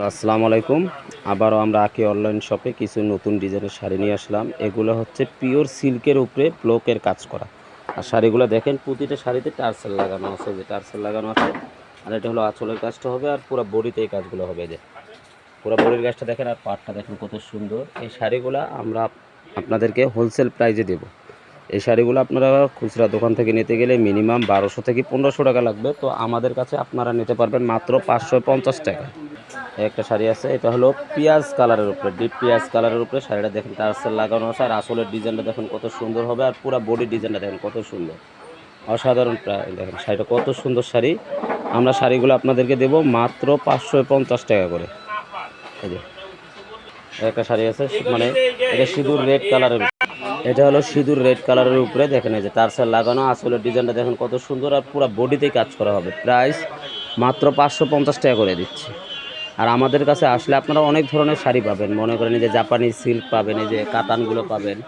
আসসালামু আলাইকুম। আবারও আমরা আঁকি অনলাইন শপে কিছু নতুন ডিজাইনের শাড়ি নিয়ে আসলাম। এগুলো হচ্ছে পিওর সিল্কের উপরে ব্লকের কাজ করা। আর শাড়িগুলো দেখেন প্রতিটা শাড়িতে টার্সেল লাগানো আছে, যে টার্সেল লাগানো আছে। আর এটা হলো আঁচলের কাজটা হবে, আর পুরো বডিতে এই কাজগুলো হবে। যে পুরো বডির কাজটা দেখেন, আর পাটটা দেখেন কত সুন্দর। এই শাড়িগুলো আমরা আপনাদেরকে হোলসেল প্রাইজে দেব। এই শাড়িগুলো আপনারা খুচরা দোকান থেকে নিতে গেলে মিনিমাম 1200 থেকে 1500 টাকা লাগবে। তো আমাদের কাছে আপনারা নিতে পারবেন মাত্র 550 টাকা। একটা শাড়ি আছে, এটা হলো পিঁয়াজ কালারের উপরে, ডিপ পিঁয়াজ কালারের উপরে শাড়িটা দেখেন টার্সেল লাগানো আছে। আর আসলের ডিজাইনটা দেখেন কত সুন্দর হবে, আর পুরো বডি ডিজাইনটা দেখেন কত সুন্দর, অসাধারণ। প্রায় দেখেন শাড়িটা কত সুন্দর শাড়ি। আমরা শাড়িগুলো আপনাদেরকে দেব মাত্র 550 টাকা করে। এই যে একটা শাড়ি আছে, মানে এটা সিঁদুর রেড কালারের, এটা হলো সিঁদুর রেড কালারের উপরে দেখেন এই যে টার্সেল লাগানো। আসলের ডিজাইনটা দেখেন কত সুন্দর, আর পুরো বডিতেই কাজ করা হবে। প্রাইস মাত্র 550 টাকা করে দিচ্ছি। আর আমাদের কাছে আসলে আপনারা অনেক ধরনের শাড়ি পাবেন, মনে করেন এই যে জাপানি সিল্ক পাবেন, এই যে কাতানগুলো পাবেন,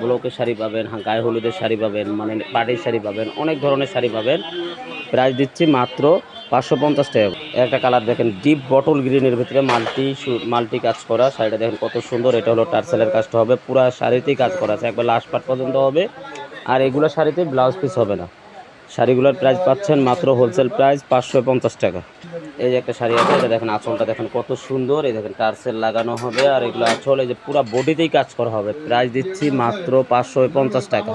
ব্লকের শাড়ি পাবেন, গায়ে হলুদের শাড়ি পাবেন, মানে পাটির শাড়ি পাবেন, অনেক ধরনের শাড়ি পাবেন। প্রাইস দিচ্ছি মাত্র 550 টাকা। একটা কালার দেখেন ডিপ বটল গ্রিনের ভিতরে মাল্টি কাজ করা শাড়িটা দেখেন কত সুন্দর। এটা হলো টার্সেলের কাজটা হবে, পুরো শাড়িতেই কাজ করা আছে, একবার লাস্ট পার্ট পর্যন্ত হবে। আর এগুলো শাড়িতে ব্লাউজ পিস হবে না। শাড়িগুলোর প্রাইস পাচ্ছেন মাত্র হোলসেল প্রাইস 550 টাকা। এই যে একটা শাড়ি আছে, এটা দেখেন আঁচলটা দেখেন কত সুন্দর, এই দেখেন টার্সেল লাগানো হবে। আর এগুলো আঁচল এই যে পুরো বডিতেই কাজ করা হবে। প্রাইস দিচ্ছি মাত্র 550 টাকা।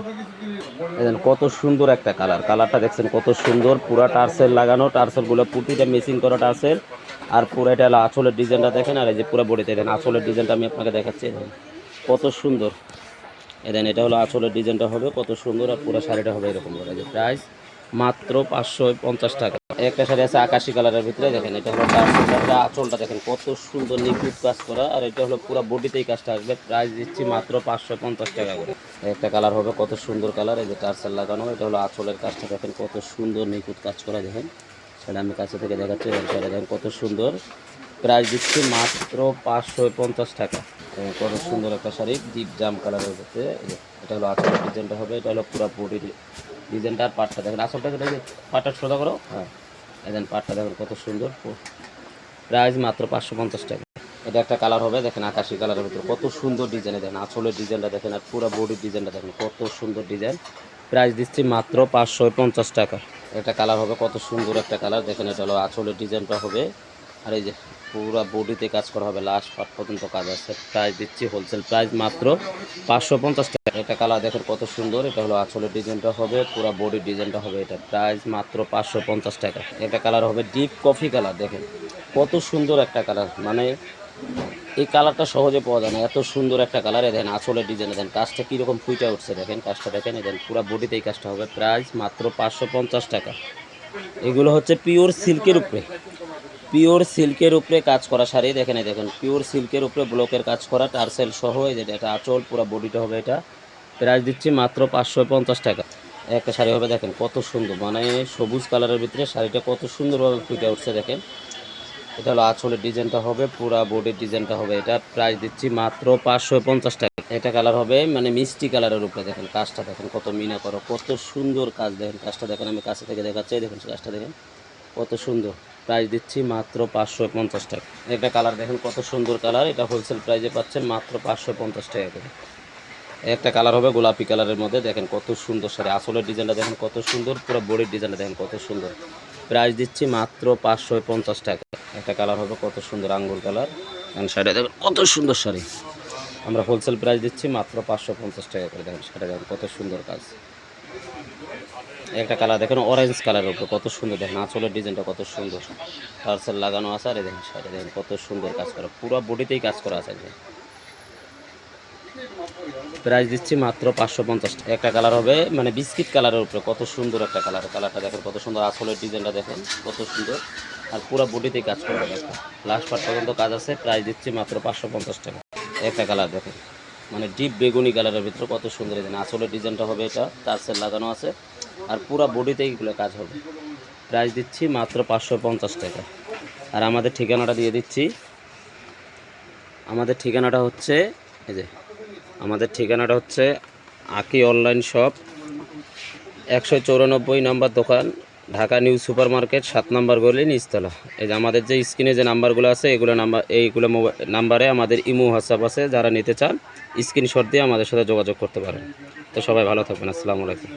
দেখেন কত সুন্দর একটা কালারটা দেখছেন কত সুন্দর, পুরো টার্সেল লাগানো, টার্সেলগুলো প্রতিটা মেশিন করা টার্সেল। আর পুরো এটা হলো আঁচলের ডিজাইনটা দেখেন, আর এই যে পুরো বডিতে দেখেন আঁচলের ডিজাইনটা আমি আপনাকে দেখাচ্ছি, দেখেন কত সুন্দর। দেন এটা হলো আঁচলের ডিজাইনটা হবে কত সুন্দর, আর পুরো শাড়িটা হবে এরকম করে। যে প্রাইস মাত্র 550 টাকা। একটা শাড়ি আছে আকাশি কালারের ভিতরে, দেখেন এটা হলো টার্সেলটা, আঁচলটা দেখেন কত সুন্দর নিখুঁত কাজ করা। আর এটা হলো পুরো বডিতেই কাজটা আসবে। প্রাইস দিচ্ছি মাত্র 550 টাকা করে। একটা কালার হবে কত সুন্দর কালার, এই যে টার্সেল লাগানো, এটা হলো আঁচলের কাজটা দেখেন কত সুন্দর নিখুঁত কাজ করা। দেখেন সেটা আমি কাছে থেকে দেখাচ্ছি, সেটা দেখেন কত সুন্দর। প্রাইস দিচ্ছি মাত্র 550 টাকা। কত সুন্দর একটা শাড়ি ডিপ জাম কালারের ভিতরে। এটা হলো আঁচলের ডিজাইনটা হবে, এটা হলো পুরো বডির ডিজাইনটা। আর পাটটা দেখেন, আসলটা পাটটা সোজা করো, হ্যাঁ দেখেন পাটটা দেখেন কত সুন্দর। প্রাইস মাত্র 550 টাকা। এটা একটা কালার হবে, দেখেন আকাশি কালারের ভিতরে কত সুন্দর ডিজাইন। দেখেন আঁচলের ডিজাইনটা দেখেন, আর পুরো বডির ডিজাইনটা দেখেন কত সুন্দর ডিজাইন। প্রাইস দিচ্ছি মাত্র 550 টাকা। একটা কালার হবে কত সুন্দর একটা কালার, দেখেন এটা হলো আঁচলের ডিজাইনটা হবে। আর এই যে পুরো বডিতে কাজ করা হবে, লাস্ট পার্ট পর্যন্ত কাজ আছে। প্রাইস দিচ্ছি হোলসেল প্রাইস মাত্র 550 টাকা। এটা কালার দেখেন কত সুন্দর, এটা হলো আঁচলের ডিজাইনটা হবে, পুরো বডির ডিজাইনটা হবে। এটা প্রাইস মাত্র 550 টাকা। এটা কালার হবে ডিপ কফি কালার, দেখেন কত সুন্দর একটা কালার, মানে এই কালারটা সহজে পাওয়া যায় না, এত সুন্দর একটা কালার। দেখেন আঁচলের ডিজাইন, দেখেন কাজটা কীরকম ফুটে উঠছে, দেখেন কাজটা দেখেন। দেখেন পুরো বডিতে এই কাজটা হবে। প্রাইস মাত্র 550 টাকা। এগুলো হচ্ছে পিওর সিল্কের উপরে, পিওর সিল্কের উপরে কাজ করা শাড়ি। দেখেন এই দেখেন পিওর সিল্কের উপরে ব্লকের কাজ করা টার্সেল সহ, এই যে এটা আঁচল পুরো বডিটা হবে। এটা প্রাইস দিচ্ছি মাত্র 550 টাকা। একটা শাড়ি হবে দেখেন কত সুন্দর, মানে সবুজ কালারের ভিতরে শাড়িটা কত সুন্দরভাবে ফুটে উঠছে। দেখেন এটা হলো আঁচলের ডিজাইনটা হবে, পুরা বডির ডিজাইনটা হবে। এটা প্রাইস দিচ্ছি মাত্র 550 টাকা। এটা কালার হবে মানে মিষ্টি কালারের উপরে, দেখেন কাজটা দেখেন কত মিনা করো, কত সুন্দর কাজ। দেখেন কাজটা দেখেন, আমি কাছে থেকে দেখাচ্ছি, দেখেন কাজটা দেখেন কত সুন্দর। প্রাইস দিচ্ছি মাত্র 550 টাকা। একটা কালার দেখেন কত সুন্দর কালার, এটা হোলসেল প্রাইসে পাচ্ছেন মাত্র 550 টাকা করে। একটা কালার হবে গোলাপি কালারের মধ্যে, দেখেন কত সুন্দর শাড়ি, আসলের ডিজাইনটা দেখেন কত সুন্দর, পুরো বডির ডিজাইনটা দেখেন কত সুন্দর। প্রাইস দিচ্ছি মাত্র 550 টাকা। একটা কালার হবে কত সুন্দর আঙ্গুর কালার, শাড়িটা দেখেন কত সুন্দর শাড়ি। আমরা হোলসেল প্রাইস দিচ্ছি মাত্র 550 টাকা করে। দেখেন শাড়িটা দেখেন কত সুন্দর কাজ। একটা কালার দেখেন অরেঞ্জ কালারের উপর কত সুন্দর, দেখেন আঁচলের ডিজাইনটা কত সুন্দর, টার্সেল লাগানো আছে। আর দেখেন শাড়ি দেখেন কত সুন্দর কাজ করা, পুরো বডিতেই কাজ করা আছে। প্রাইস দিচ্ছি মাত্র 550 টাকা। একটা কালার হবে মানে বিস্কিট কালারের উপরে কত সুন্দর একটা কালার, কালারটা দেখেন কত সুন্দর, আঁচলের ডিজাইনটা দেখেন কত সুন্দর, আর পুরো বডিতেই কাজ করা হবে। লাস্ট পার্ট পর্যন্ত কাজ আছে। প্রাইস দিচ্ছি মাত্র 550 টাকা। একটা কালার দেখেন মানে ডিপ বেগুনি কালারের ভিতরে কত সুন্দর, দেখেন আঁচলের ডিজাইনটা হবে, এটা টার্সেল লাগানো আছে, আর পুরো বডিতে এইগুলো কাজ হবে। প্রাইস দিচ্ছি মাত্র 550 টাকা। আর আমাদের ঠিকানাটা দিয়ে দিচ্ছি, আমাদের ঠিকানাটা হচ্ছে এই যে, আমাদের ঠিকানাটা হচ্ছে আঁকি অনলাইন শপ, 194 নম্বর দোকান, ঢাকা নিউ সুপার মার্কেট 7 নম্বর গলি নিচতলা। এই যে আমাদের যে স্ক্রিনে যে নাম্বারগুলো আছে এইগুলো নাম্বারে আমাদের ইমো হোয়াটসঅ্যাপ আছে, যারা নিতে চান স্ক্রিনশট দিয়ে আমাদের সাথে যোগাযোগ করতে পারেন। তো সবাই ভালো থাকবেন, আসসালামু আলাইকুম।